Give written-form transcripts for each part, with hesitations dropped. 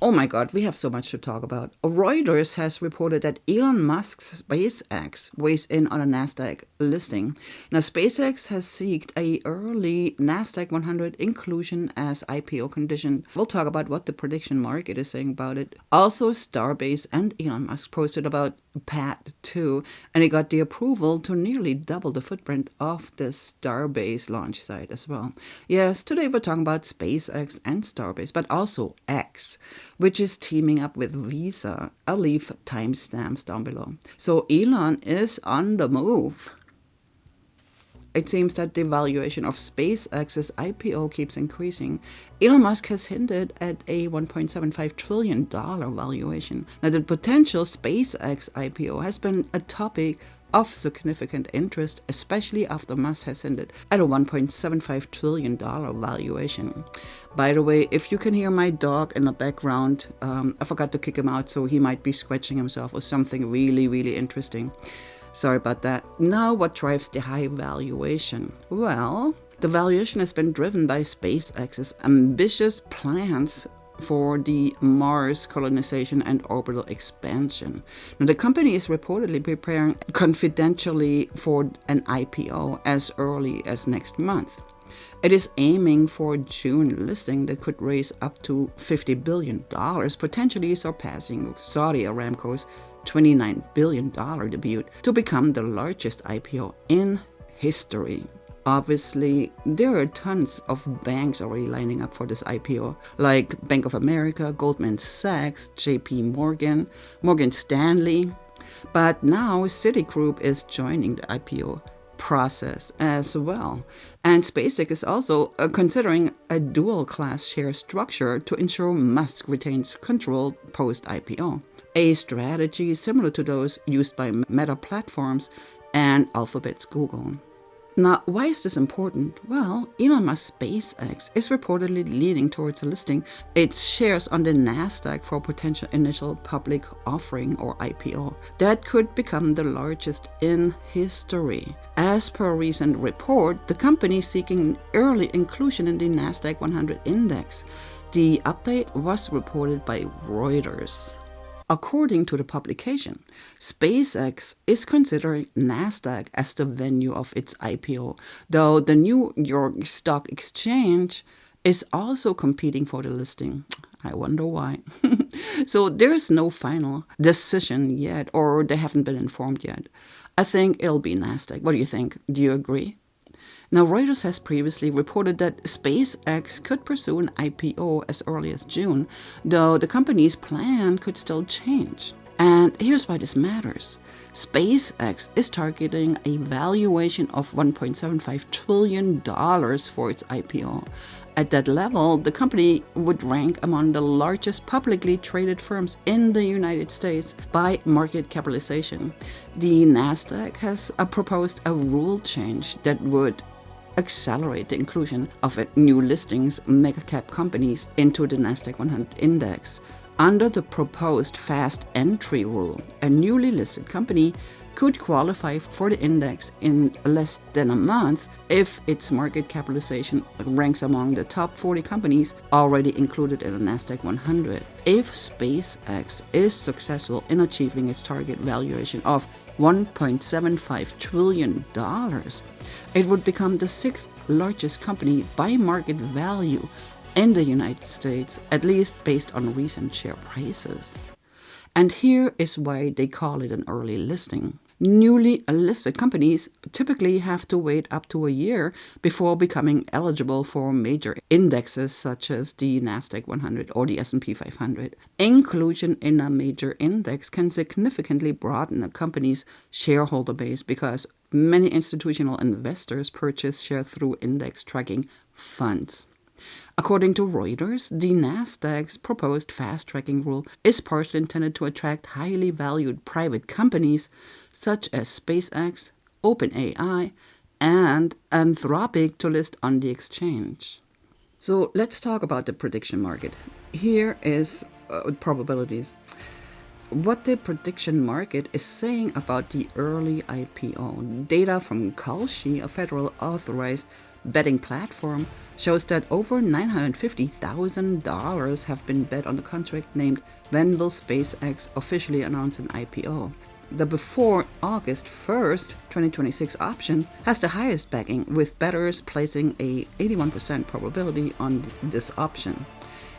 Oh my God, we have so much to talk about. Reuters has reported that Elon Musk's SpaceX weighs in on a Nasdaq listing. Now, SpaceX has sought a early Nasdaq 100 inclusion as IPO condition. We'll talk about what the prediction market is saying about it. Also, Starbase and Elon Musk posted about Pad 2, and he got the approval to nearly double the footprint of the Starbase launch site as well. Yes, today we're talking about SpaceX and Starbase, but also X, which is teaming up with Visa. I'll leave timestamps down below. So Elon is on the move. It seems that the valuation of SpaceX's IPO keeps increasing. Elon Musk has hinted at a $1.75 trillion valuation. Now, the potential SpaceX IPO has been a topic of significant interest, especially after Musk has hinted at a $1.75 trillion valuation. By the way, if you can hear my dog in the background, I forgot to kick him out, so he might be scratching himself or something really, really interesting. Sorry about that. Now, what drives the high valuation? Well, the valuation has been driven by SpaceX's ambitious plans for the Mars colonization and orbital expansion. Now, the company is reportedly preparing confidentially for an IPO as early as next month. It is aiming for a June listing that could raise up to $50 billion, potentially surpassing Saudi Aramco's $29 billion debut to become the largest IPO in history. Obviously, there are tons of banks already lining up for this IPO, like Bank of America, Goldman Sachs, JP Morgan, Morgan Stanley. But now Citigroup is joining the IPO process as well. And SpaceX is also considering a dual-class share structure to ensure Musk retains control post-IPO, a strategy similar to those used by Meta Platforms and Alphabet's Google. Now, why is this important? Well, Elon Musk's SpaceX is reportedly leaning towards listing its shares on the Nasdaq for a potential initial public offering or IPO that could become the largest in history. As per a recent report, the company is seeking early inclusion in the Nasdaq 100 index. The update was reported by Reuters. According to the publication, SpaceX is considering Nasdaq as the venue of its IPO, though the New York Stock Exchange is also competing for the listing. I wonder why. So there's no final decision yet, or they haven't been informed yet. I think it'll be Nasdaq. What do you think? Do you agree? Now, Reuters has previously reported that SpaceX could pursue an IPO as early as June, though the company's plan could still change. And here's why this matters. SpaceX is targeting a valuation of $1.75 trillion for its IPO. At that level, the company would rank among the largest publicly traded firms in the United States by market capitalization. The Nasdaq has proposed a rule change that would accelerate the inclusion of new listings, mega-cap companies into the Nasdaq 100 index. Under the proposed fast entry rule, a newly listed company could qualify for the index in less than a month if its market capitalization ranks among the top 40 companies already included in the Nasdaq 100. If SpaceX is successful in achieving its target valuation of $1.75 trillion, it would become the sixth largest company by market value in the United States, at least based on recent share prices. And here is why they call it an early listing. Newly listed companies typically have to wait up to a year before becoming eligible for major indexes such as the Nasdaq 100 or the S&P 500. Inclusion in a major index can significantly broaden a company's shareholder base because many institutional investors purchase shares through index tracking funds. According to Reuters, the Nasdaq's proposed fast-tracking rule is partially intended to attract highly valued private companies such as SpaceX, OpenAI, and Anthropic to list on the exchange. So let's talk about the prediction market. Here is probabilities. what the prediction market is saying about the early IPO. Data from Kalshi, a federal authorized betting platform, shows that over $950,000 have been bet on the contract named "When Will SpaceX Officially Announce an IPO?" The before August 1st, 2026 option has the highest backing, with bettors placing a 81% probability on this option.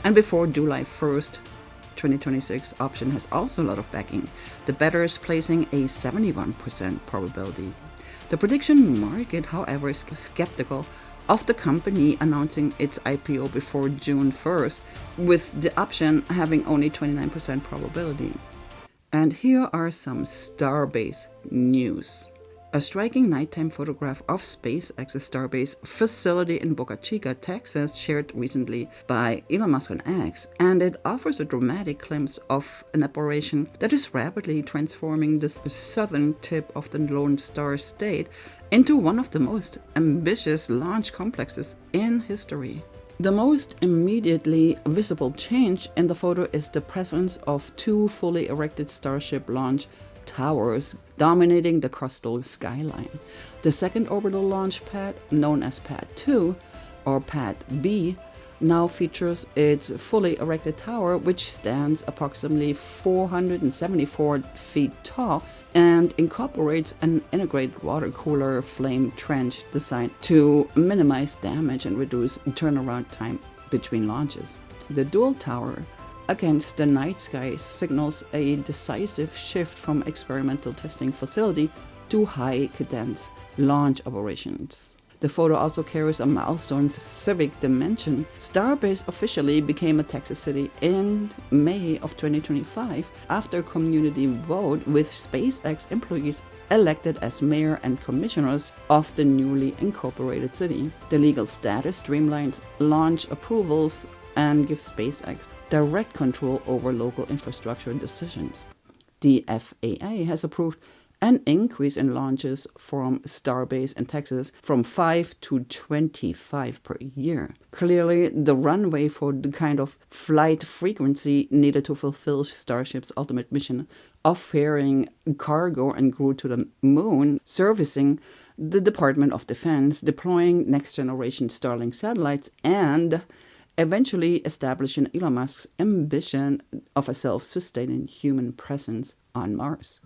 And before July 1st, 2026 option has also a lot of backing, the bettors placing a 71% probability. The prediction market, however, is skeptical of the company announcing its IPO before June 1st, with the option having only 29% probability. And here are some Starbase news. A striking nighttime photograph of SpaceX's Starbase facility in Boca Chica, Texas, shared recently by Elon Musk on X, and it offers a dramatic glimpse of an operation that is rapidly transforming the southern tip of the Lone Star State into one of the most ambitious launch complexes in history. The most immediately visible change in the photo is the presence of two fully erected Starship launch towers dominating the coastal skyline. The second orbital launch pad, known as Pad 2 or Pad B, now features its fully erected tower, which stands approximately 474 feet tall and incorporates an integrated water cooler flame trench designed to minimize damage and reduce turnaround time between launches. The dual tower against the night sky signals a decisive shift from experimental testing facility to high cadence launch operations. The photo also carries a milestone civic dimension. Starbase officially became a Texas city in May of 2025 after a community vote, with SpaceX employees elected as mayor and commissioners of the newly incorporated city. The legal status streamlines launch approvals and gives SpaceX direct control over local infrastructure decisions. The FAA has approved an increase in launches from Starbase in Texas from 5 to 25 per year. Clearly, the runway for the kind of flight frequency needed to fulfill Starship's ultimate mission of ferrying cargo and crew to the moon, servicing the Department of Defense, deploying next-generation Starlink satellites, and eventually establishing Elon Musk's ambition of a self-sustaining human presence on Mars.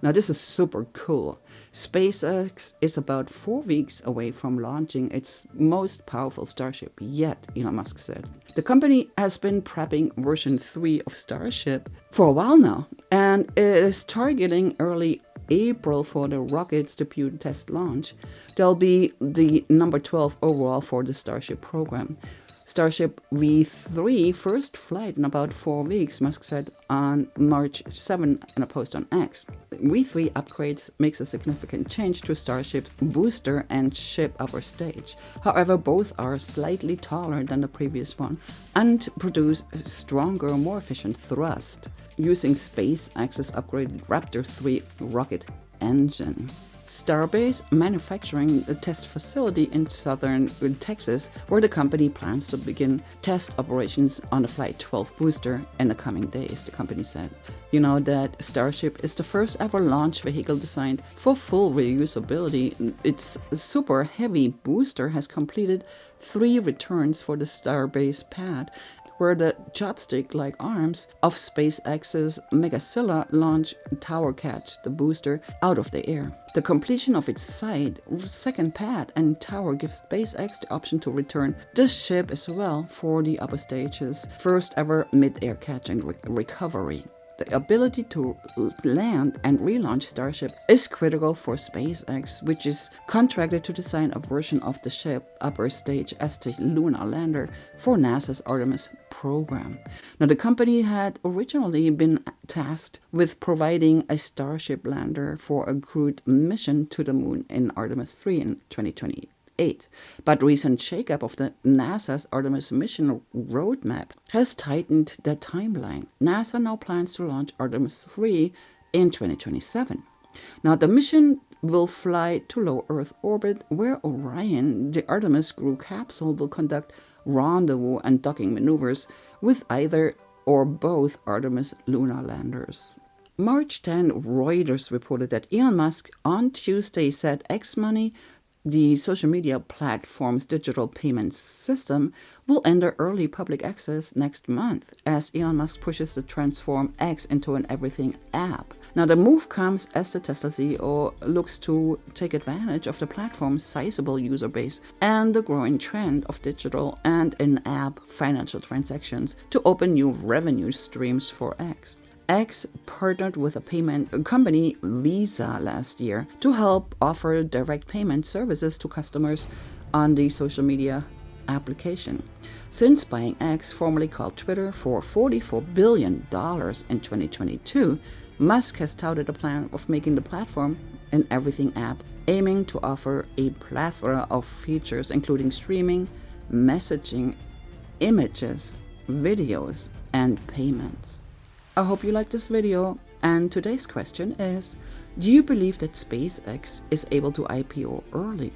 Now, this is super cool. SpaceX is about 4 weeks away from launching its most powerful Starship yet, Elon Musk said. The company has been prepping version 3 of Starship for a while now, and it is targeting early April for the rocket's debut test launch. They'll be the number 12 overall for the Starship program. Starship V3 first flight in about 4 weeks, Musk said on March 7 in a post on X. V3 upgrades makes a significant change to Starship's booster and ship upper stage. However, both are slightly taller than the previous one and produce stronger, more efficient thrust, using SpaceX's upgraded Raptor 3 rocket engine. Starbase manufacturing the test facility in southern Texas, where the company plans to begin test operations on the Flight 12 booster in the coming days, the company said. You know that Starship is the first ever launch vehicle designed for full reusability. Its super heavy booster has completed 3 returns for the Starbase pad, where the chopstick-like arms of SpaceX's Megacilla launch tower catch the booster out of the air. The completion of its second pad and tower gives SpaceX the option to return the ship as well for the upper stage's first ever mid-air catch and recovery. The ability to land and relaunch Starship is critical for SpaceX, which is contracted to design a version of the ship upper stage as the lunar lander for NASA's Artemis program. Now, the company had originally been tasked with providing a Starship lander for a crewed mission to the moon in Artemis 3 in 2028. But recent shakeup of the NASA's Artemis mission roadmap has tightened the timeline. NASA now plans to launch Artemis 3 in 2027. Now, the mission will fly to low Earth orbit, where Orion, the Artemis crew capsule, will conduct rendezvous and docking maneuvers with either or both Artemis lunar landers. March 10, Reuters reported that Elon Musk on Tuesday said X Money, the social media platform's digital payment system, will enter early public access next month as Elon Musk pushes to transform X into an everything app. Now, the move comes as the Tesla CEO looks to take advantage of the platform's sizable user base and the growing trend of digital and in-app financial transactions to open new revenue streams for X. X partnered with a payment company, Visa, last year to help offer direct payment services to customers on the social media application. Since buying X, formerly called Twitter, for $44 billion in 2022, Musk has touted a plan of making the platform an everything app, aiming to offer a plethora of features including streaming, messaging, images, videos, and payments. I hope you liked this video, and today's question is, do you believe that SpaceX is able to IPO early?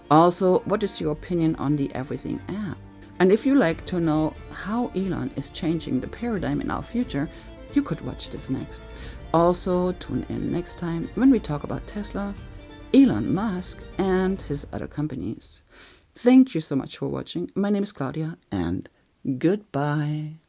Also, what is your opinion on the Everything app? And if you like to know how Elon is changing the paradigm in our future, you could watch this next. Also, tune in next time when we talk about Tesla, Elon Musk, and his other companies. Thank you so much for watching. My name is Claudia, and goodbye.